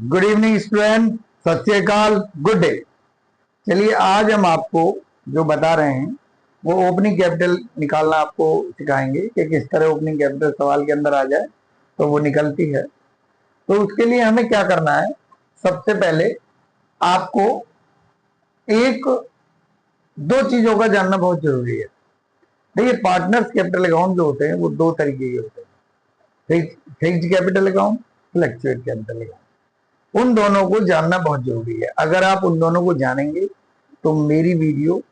Good evening student, सत श्री अकाल, good day. चलिए आज हम आपको जो बता रहे हैं वो ओपनिंग कैपिटल निकालना आपको सिखाएंगे कि किस तरह ओपनिंग कैपिटल सवाल के अंदर आ जाए तो वो निकलती है। तो उसके लिए हमें क्या करना है, सबसे पहले आपको एक दो चीजों का जानना बहुत जरूरी है। देखिए, पार्टनर्स कैपिटल अकाउंट जो होते हैं वो दो तरीके के होते हैं, fixed capital account, fluctuate capital account. उन दोनों को जानना बहुत जरूरी है। अगर आप उन दोनों को जानेंगे तो मेरी वीडियो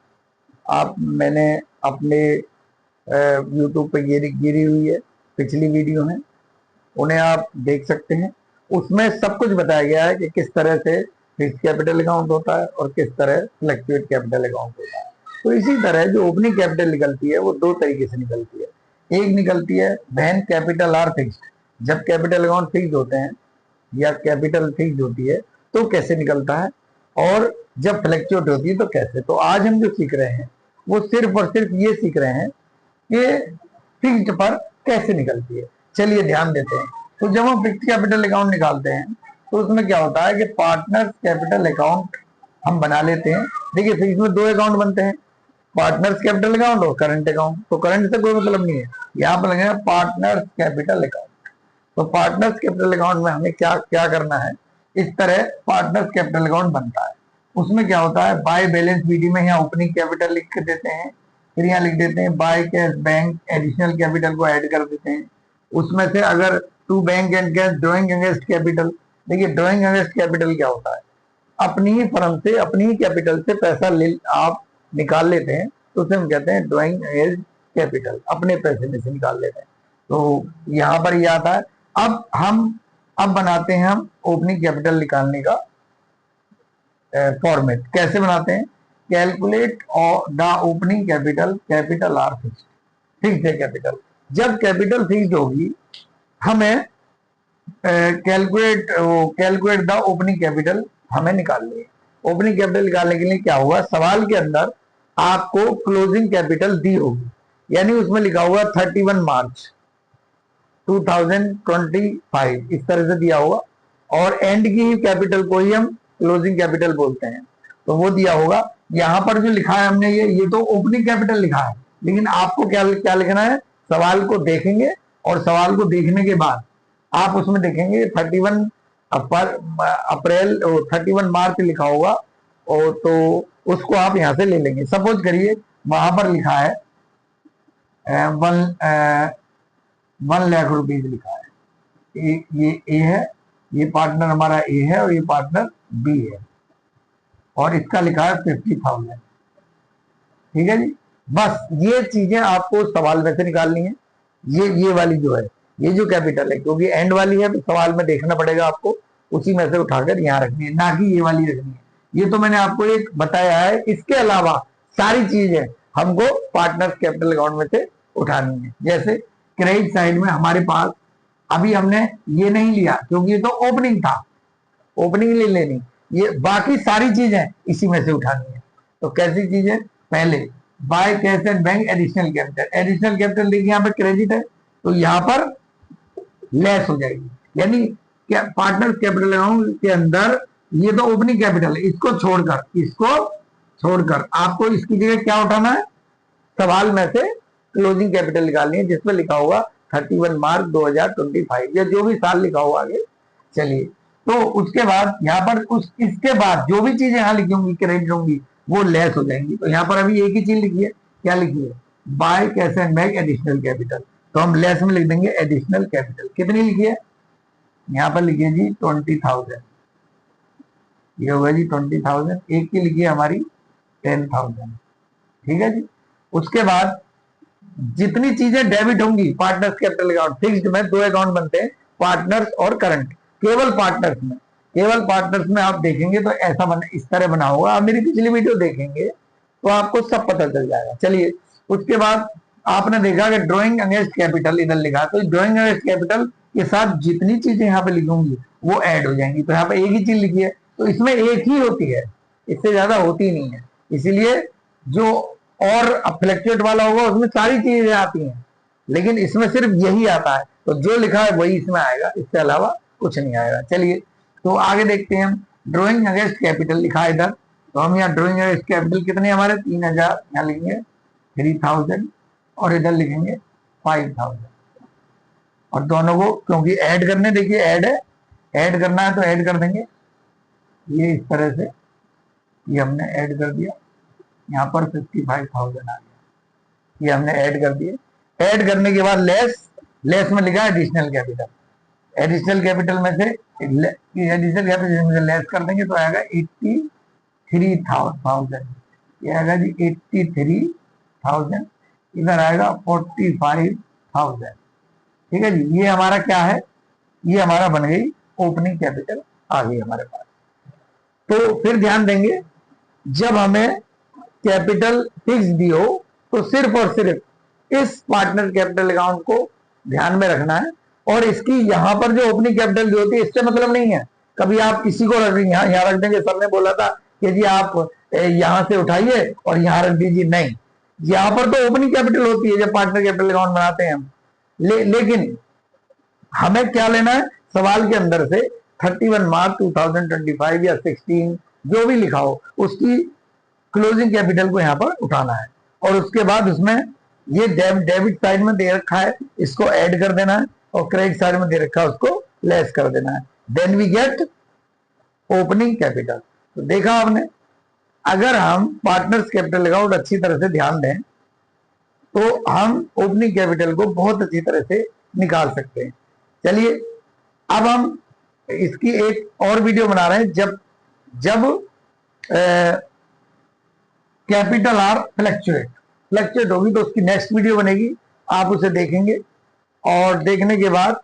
मैंने अपने यूट्यूब पे गिरी हुई है, पिछली वीडियो है, उन्हें आप देख सकते हैं। उसमें सब कुछ बताया गया है कि किस तरह से फिक्स्ड कैपिटल अकाउंट होता है और किस तरह फ्लक्चुएट कैपिटल अकाउंट होता है। तो इसी तरह जो ओपनिंग कैपिटल निकलती है वो दो तरीके से निकलती है। एक निकलती है व्हेन कैपिटल आर फिक्स्ड, जब कैपिटल अकाउंट फिक्स होते हैं या कैपिटल फिक्स होती है तो कैसे निकलता है, और जब फ्लक्चुएट होती है तो कैसे। तो आज हम जो सीख रहे हैं वो सिर्फ और सिर्फ ये सीख रहे हैं कि फिक्स्ड पर कैसे निकलती है। चलिए ध्यान देते हैं। तो जब हम फिक्स्ड कैपिटल अकाउंट निकालते हैं तो उसमें क्या होता है कि पार्टनर्स कैपिटल अकाउंट हम बना लेते हैं। देखिए, फिक्स में दो अकाउंट बनते हैं, पार्टनर्स कैपिटल अकाउंट और करंट अकाउंट। तो करंट से कोई मतलब नहीं है, यहाँ पर लगेगा पार्टनर्स कैपिटल अकाउंट। तो पार्टनर्स कैपिटल अकाउंट में हमें क्या क्या करना है, इस तरह पार्टनर्स कैपिटल अकाउंट बनता है। उसमें क्या होता है, बाय बैलेंस बीडी में यहाँ ओपनिंग कैपिटल लिख देते हैं, फिर यहाँ लिख देते हैं by cash bank additional capital को ऐड कर देते हैं। उसमें से अगर to bank and cash drawing against capital, देखिए ड्रॉइंग अगेंस्ट कैपिटल क्या होता है, अपनी ही फर्म से अपनी ही कैपिटल से पैसा आप निकाल लेते हैं तो उसे हम कहते हैं ड्रॉइंग अगेंस्ट कैपिटल, अपने पैसे में से निकाल लेते हैं। तो यहाँ पर यह आता है। अब बनाते हैं हम ओपनिंग कैपिटल निकालने का फॉर्मेट। कैसे बनाते हैं, calculate the opening capital R fixed, fixed है कैपिटल। जब कैपिटल फिक्स्ड होगी हमें कैलकुलेट द ओपनिंग कैपिटल हमें निकालनी है। ओपनिंग कैपिटल निकालने के लिए क्या होगा, सवाल के अंदर आपको क्लोजिंग कैपिटल दी होगी, यानी उसमें लिखा हुआ 31 मार्च 2025 इस तरह से दिया होगा, और एंड की कैपिटल को ही हम क्लोजिंग कैपिटल बोलते हैं, तो वो दिया होगा। यहाँ पर जो लिखा है हमने ये तो ओपनिंग कैपिटल लिखा है, लेकिन आपको क्या क्या लिखना है, सवाल को देखेंगे और सवाल को देखने के बाद आप उसमें देखेंगे 31 अप्रैल 31 मार्च लिखा होगा, और तो उसको आप यहाँ से ले लेंगे। सपोज करिए वहां पर लिखा है 1 लाख रुपीज लिखा है, ये ए है, ये पार्टनर हमारा ए है और ये पार्टनर बी है, और इसका लिखा है 50,000। ठीक है जी, बस ये चीजें आपको सवाल में से निकालनी है। ये वाली जो है, ये जो कैपिटल है, क्योंकि एंड वाली है तो सवाल में देखना पड़ेगा आपको, उसी में से उठाकर यहाँ रखनी है, ना कि ये वाली रखनी है। ये तो मैंने आपको एक बताया है, इसके अलावा सारी चीजें हमको पार्टनर्स कैपिटल अकाउंट में से उठानी है। जैसे क्रेडिट साइड में हमारे पास अभी हमने ये नहीं लिया क्योंकि ये तो ओपनिंग था, ओपनिंग ले लेनी, ये बाकी सारी चीजें इसी में से उठानी है। तो कैसी चीजें, पहले by cash and bank additional capital. Additional capital देखिए यहाँ पे क्रेडिट है तो यहाँ पर लेस हो जाएगी, यानी क्या पार्टनर्स कैपिटल अकाउंट के अंदर ये तो ओपनिंग कैपिटल है, इसको छोड़कर आपको इसकी जगह क्या उठाना है, सवाल में से क्लोजिंग कैपिटल निकालनी है जिसमें लिखा होगा 31 मार्च 2025 या जो भी साल लिखा होगा आगे। चलिए, तो उसके बाद यहाँ पर इसके बाद जो भी चीजें यहाँ लिखी होंगी क्रेडिट होंगी वो लेस हो जाएंगी। तो यहाँ पर अभी एक ही चीज लिखी है, क्या लिखी है, by cash and bank additional capital, तो हम लेस में लिख देंगे एडिशनल कैपिटल। कितनी लिखी है, यहाँ पर लिखिए जी 20,000, ये होगा जी 20,000। एक की लिखी है हमारी 10,000। ठीक है जी, उसके बाद जितनी चीजें डेबिट होंगी पार्टनर्स कैपिटल अकाउंट, फिक्स्ड में दो अकाउंट बनते हैं, पार्टनर्स और करंट। केवल पार्टनर्स में आप देखेंगे तो ऐसा बना, इस तरह बना होगा। आप मेरी पिछली वीडियो देखेंगे तो आपको सब पता चल जाएगा। चलिए, उसके बाद आपने देखा कि ड्रॉइंग अगेंस्ट कैपिटल इधर लिखा, तो ड्रॉइंग अगेंस्ट कैपिटल के साथ जितनी चीजें यहाँ पे लिखी होंगी वो ऐड हो जाएंगी। तो यहाँ पे एक ही चीज लिखी है तो इसमें एक ही होती है, इससे ज्यादा होती नहीं है। इसीलिए जो और फ्लक्चुएट वाला होगा उसमें सारी चीजें आती हैं, लेकिन इसमें सिर्फ यही आता है, तो जो लिखा है वही इसमें आएगा, इसके अलावा कुछ नहीं आएगा। चलिए, तो आगे देखते हैं हम, ड्रॉइंग अगेंस्ट कैपिटल लिखा है इधर, तो हम यहाँ ड्रॉइंग अगेंस्ट कैपिटल कितने हमारे 3000, यहाँ लिखेंगे 3000 और इधर लिखेंगे 5000, और दोनों को क्योंकि ऐड करने, देखिए ऐड है, ऐड करना है तो ऐड कर देंगे, ये इस तरह से ये हमने ऐड कर दिया, यहाँ पर 55,000 आ गया, ये हमने ऐड कर दिए। ऐड करने के बाद लेस में लिखा है एडिशनल कैपिटल, एडिशनल कैपिटल में से एडिशनल कैपिटल में से लेस कर देंगे तो आएगा 83,000, ये आएगा जी 83,000, इधर आएगा 45,000। ठीक है जी, ये हमारा क्या है, ये हमारा बन गई ओपनिंग कैपिटल आ गई हमारे पास। तो फिर ध्यान देंगे, जब हमें कैपिटल फिक्स दी हो तो सिर्फ और सिर्फ इस पार्टनर कैपिटल अकाउंट को ध्यान में रखना है, और इसकी यहाँ पर जो ओपनिंग कैपिटल जो होती है इससे मतलब नहीं है। कभी आप किसी को रख यहाँ रख देंगे, सर ने बोला था कि जी आप यहाँ से उठाइए और यहाँ रख दीजिए, नहीं, यहाँ पर तो ओपनिंग कैपिटल होती है जब पार्टनर कैपिटल अकाउंट बनाते हैं हम। लेकिन हमें क्या लेना है, सवाल के अंदर से 31 मार्च 2025 या 16 जो भी लिखा हो उसकी क्लोजिंग कैपिटल को यहाँ पर उठाना है, और उसके बाद उसमें ये डेबिट साइड में दे रखा है इसको ऐड कर देना है, और क्रेडिट साइड में दे रखा है उसको लेस कर देना है, then we get opening capital. तो देखा आपने, अगर हम पार्टनर्स कैपिटल अकाउंट अच्छी तरह से ध्यान दें तो हम ओपनिंग कैपिटल को बहुत अच्छी तरह से निकाल सकते हैं। चलिए अब हम इसकी एक और वीडियो बना रहे हैं, जब कैपिटल आर फ्लक्चुएट होगी तो उसकी नेक्स्ट वीडियो बनेगी, आप उसे देखेंगे और देखने के बाद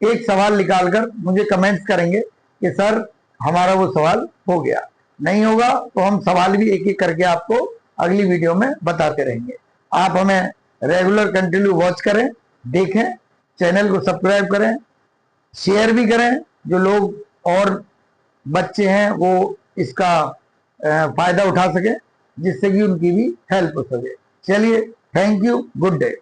एक सवाल निकालकर मुझे कमेंट्स करेंगे कि सर हमारा वो सवाल हो गया, नहीं होगा तो हम सवाल भी एक एक करके आपको अगली वीडियो में बताते रहेंगे। आप हमें रेगुलर कंटिन्यू वॉच करें, देखें, चैनल को सब्सक्राइब करें, शेयर भी करें, जो लोग और बच्चे हैं वो इसका फायदा उठा सके, जिससे कि उनकी भी हेल्प हो सके। चलिए, थैंक यू, गुड डे।